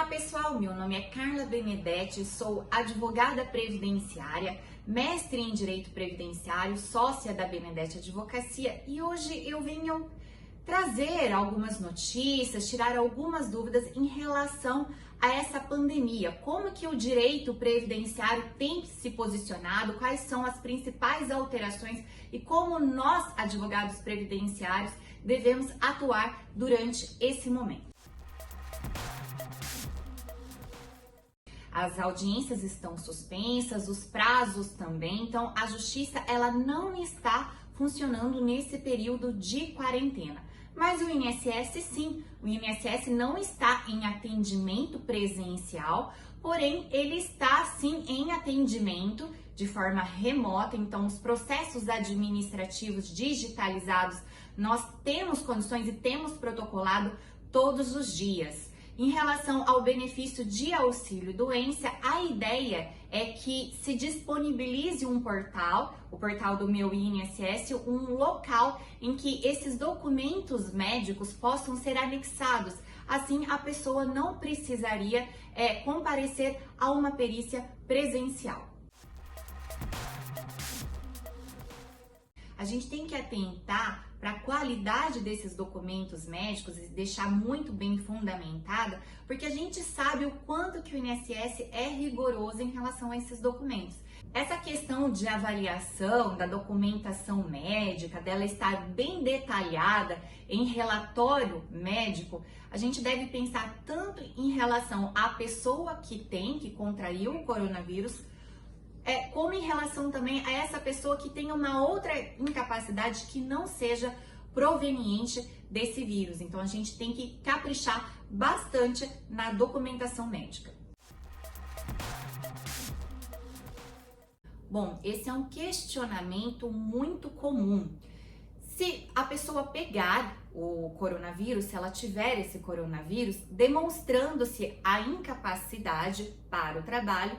Olá pessoal, meu nome é Carla Benedetti, sou advogada previdenciária, mestre em Direito Previdenciário, sócia da Benedetti Advocacia e hoje eu venho trazer algumas notícias, tirar algumas dúvidas em relação a essa pandemia. Como que o direito previdenciário tem se posicionado, quais são as principais alterações e como nós, advogados previdenciários, devemos atuar durante esse momento. As audiências estão suspensas, os prazos também, então a justiça ela não está funcionando nesse período de quarentena. Mas o INSS sim, o INSS não está em atendimento presencial, porém ele está sim em atendimento de forma remota, então os processos administrativos digitalizados nós temos condições e temos protocolado todos os dias. Em relação ao benefício de auxílio-doença, a ideia é que se disponibilize um portal, o portal do Meu INSS, um local em que esses documentos médicos possam ser anexados. Assim, a pessoa não precisaria comparecer a uma perícia presencial. A gente tem que atentar para a qualidade desses documentos médicos e deixar muito bem fundamentada, porque a gente sabe o quanto que o INSS é rigoroso em relação a esses documentos. Essa questão de avaliação da documentação médica, dela estar bem detalhada em relatório médico, a gente deve pensar tanto em relação à pessoa que contraiu o coronavírus, como em relação também a essa pessoa que tem uma outra incapacidade que não seja proveniente desse vírus. Então a gente tem que caprichar bastante na documentação médica. Bom, esse é um questionamento muito comum. Se a pessoa pegar o coronavírus, se ela tiver esse coronavírus, demonstrando-se a incapacidade para o trabalho,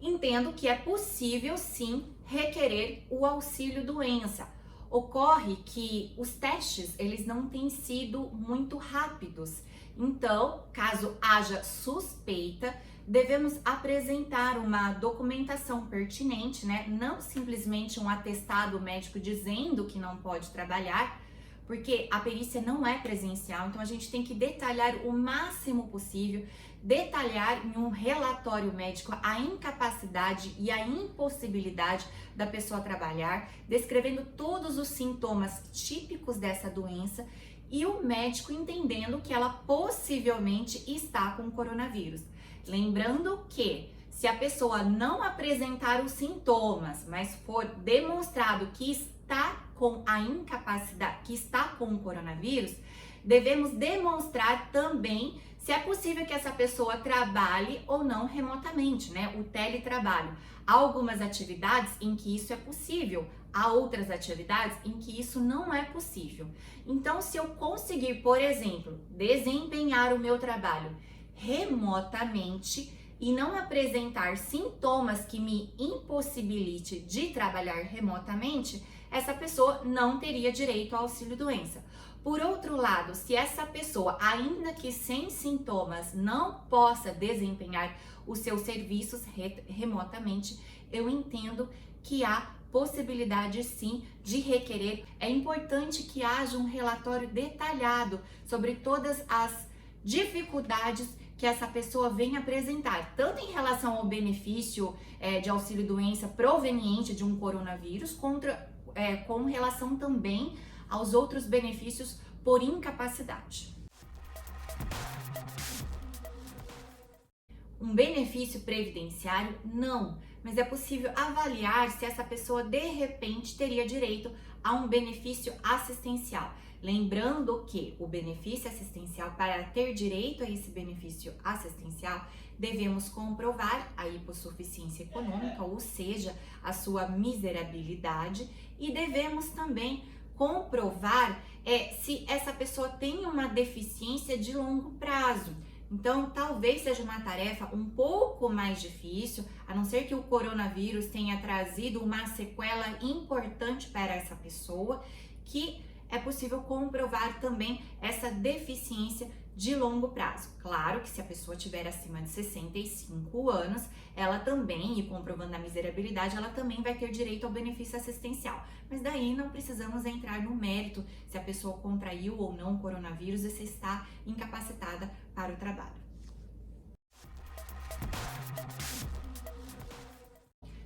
entendo que é possível sim requerer o auxílio-doença. Ocorre que os testes, eles não têm sido muito rápidos. Então, caso haja suspeita, devemos apresentar uma documentação pertinente, né? Não simplesmente um atestado médico dizendo que não pode trabalhar, porque a perícia não é presencial, então a gente tem que detalhar o máximo possível, detalhar em um relatório médico a incapacidade e a impossibilidade da pessoa trabalhar, descrevendo todos os sintomas típicos dessa doença e o médico entendendo que ela possivelmente está com coronavírus. Lembrando que se a pessoa não apresentar os sintomas, mas for demonstrado que está com a incapacidade, que está com o coronavírus, devemos demonstrar também se é possível que essa pessoa trabalhe ou não remotamente, né? O teletrabalho. Há algumas atividades em que isso é possível, há outras atividades em que isso não é possível. Então, se eu conseguir, por exemplo, desempenhar o meu trabalho remotamente e não apresentar sintomas que me impossibilite de trabalhar remotamente, essa pessoa não teria direito ao auxílio-doença. Por outro lado, se essa pessoa, ainda que sem sintomas, não possa desempenhar os seus serviços remotamente, eu entendo que há possibilidade sim de requerer. É importante que haja um relatório detalhado sobre todas as dificuldades que essa pessoa vem apresentar, tanto em relação ao benefício de auxílio-doença proveniente de um coronavírus, com relação também aos outros benefícios por incapacidade. Um benefício previdenciário, não, mas é possível avaliar se essa pessoa de repente teria direito a um benefício assistencial. Lembrando que o benefício assistencial, para ter direito a esse benefício assistencial, devemos comprovar a hipossuficiência econômica, ou seja, a sua miserabilidade, e devemos também comprovar se essa pessoa tem uma deficiência de longo prazo. Então, talvez seja uma tarefa um pouco mais difícil, a não ser que o coronavírus tenha trazido uma sequela importante para essa pessoa, que é possível comprovar também essa deficiência de longo prazo. Claro que se a pessoa tiver acima de 65 anos, ela também, e comprovando a miserabilidade, ela também vai ter direito ao benefício assistencial. Mas daí não precisamos entrar no mérito se a pessoa contraiu ou não o coronavírus e se está incapacitada para o trabalho.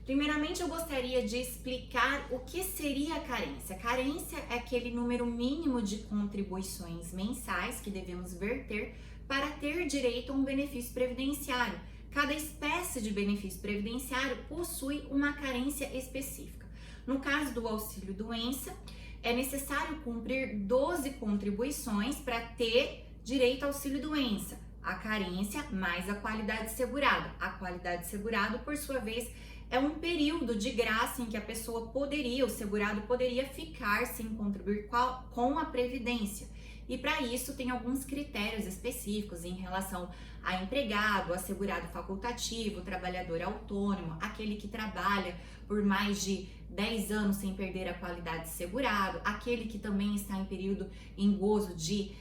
Primeiramente, eu gostaria de explicar o que seria a carência. Carência é aquele número mínimo de contribuições mensais que devemos verter para ter direito a um benefício previdenciário. Cada espécie de benefício previdenciário possui uma carência específica. No caso do auxílio-doença, é necessário cumprir 12 contribuições para ter direito ao auxílio-doença. A carência mais a qualidade segurada. A qualidade segurada, por sua vez, é um período de graça em que a pessoa poderia, o segurado poderia ficar sem contribuir com a Previdência. E para isso tem alguns critérios específicos em relação a empregado, assegurado facultativo, trabalhador autônomo, aquele que trabalha por mais de 10 anos sem perder a qualidade segurado, aquele que também está em período em gozo de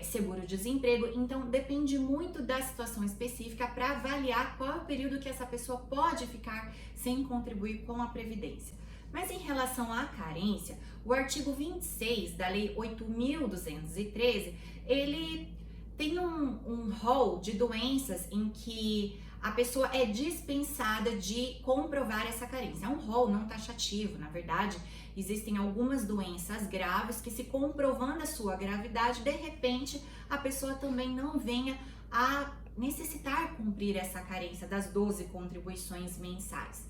seguro-desemprego. Então depende muito da situação específica para avaliar qual é o período que essa pessoa pode ficar sem contribuir com a Previdência. Mas em relação à carência, o artigo 26 da Lei 8.213, ele tem um rol de doenças em que a pessoa é dispensada de comprovar essa carência. É um rol não taxativo, na verdade. Existem algumas doenças graves que, se comprovando a sua gravidade, de repente a pessoa também não venha a necessitar cumprir essa carência das 12 contribuições mensais.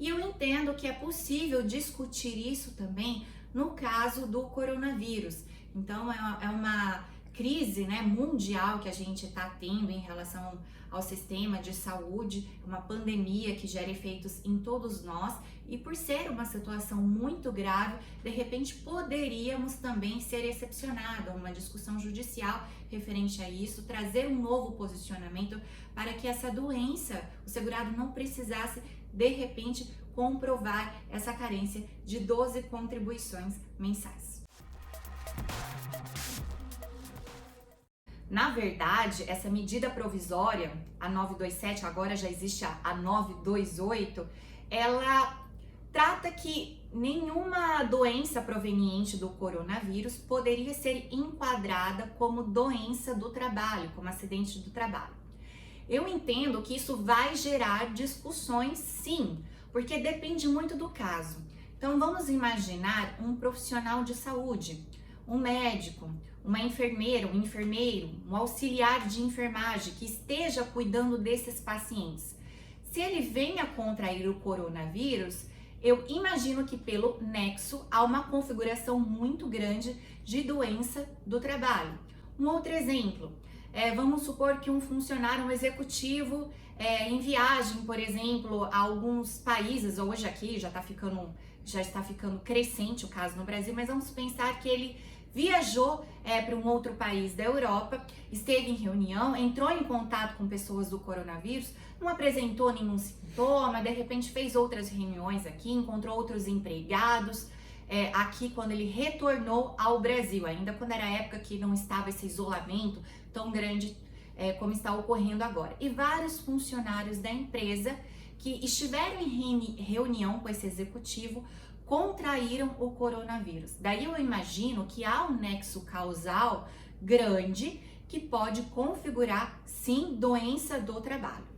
E eu entendo que é possível discutir isso também no caso do coronavírus. Então é uma crise, né, mundial que a gente está tendo em relação ao sistema de saúde, uma pandemia que gera efeitos em todos nós, e por ser uma situação muito grave, de repente poderíamos também ser excepcionados, uma discussão judicial referente a isso, trazer um novo posicionamento para que essa doença, o segurado não precisasse de repente comprovar essa carência de 12 contribuições mensais. Na verdade, essa medida provisória, a 927, agora já existe a 928, ela trata que nenhuma doença proveniente do coronavírus poderia ser enquadrada como doença do trabalho, como acidente do trabalho. Eu entendo que isso vai gerar discussões, sim, porque depende muito do caso. Então vamos imaginar um profissional de saúde, um médico, uma enfermeira, um enfermeiro, um auxiliar de enfermagem que esteja cuidando desses pacientes. Se ele venha contrair o coronavírus, eu imagino que pelo nexo há uma configuração muito grande de doença do trabalho. Um outro exemplo, vamos supor que um funcionário, um executivo, em viagem, por exemplo, a alguns países, hoje aqui já está ficando crescente o caso no Brasil, mas vamos pensar que ele viajou para um outro país da Europa, esteve em reunião, entrou em contato com pessoas do coronavírus, não apresentou nenhum sintoma, de repente fez outras reuniões aqui, encontrou outros empregados aqui quando ele retornou ao Brasil, ainda quando era a época que não estava esse isolamento tão grande como está ocorrendo agora. E vários funcionários da empresa que estiveram em reunião com esse executivo contraíram o coronavírus. Daí eu imagino que há um nexo causal grande que pode configurar, sim, doença do trabalho.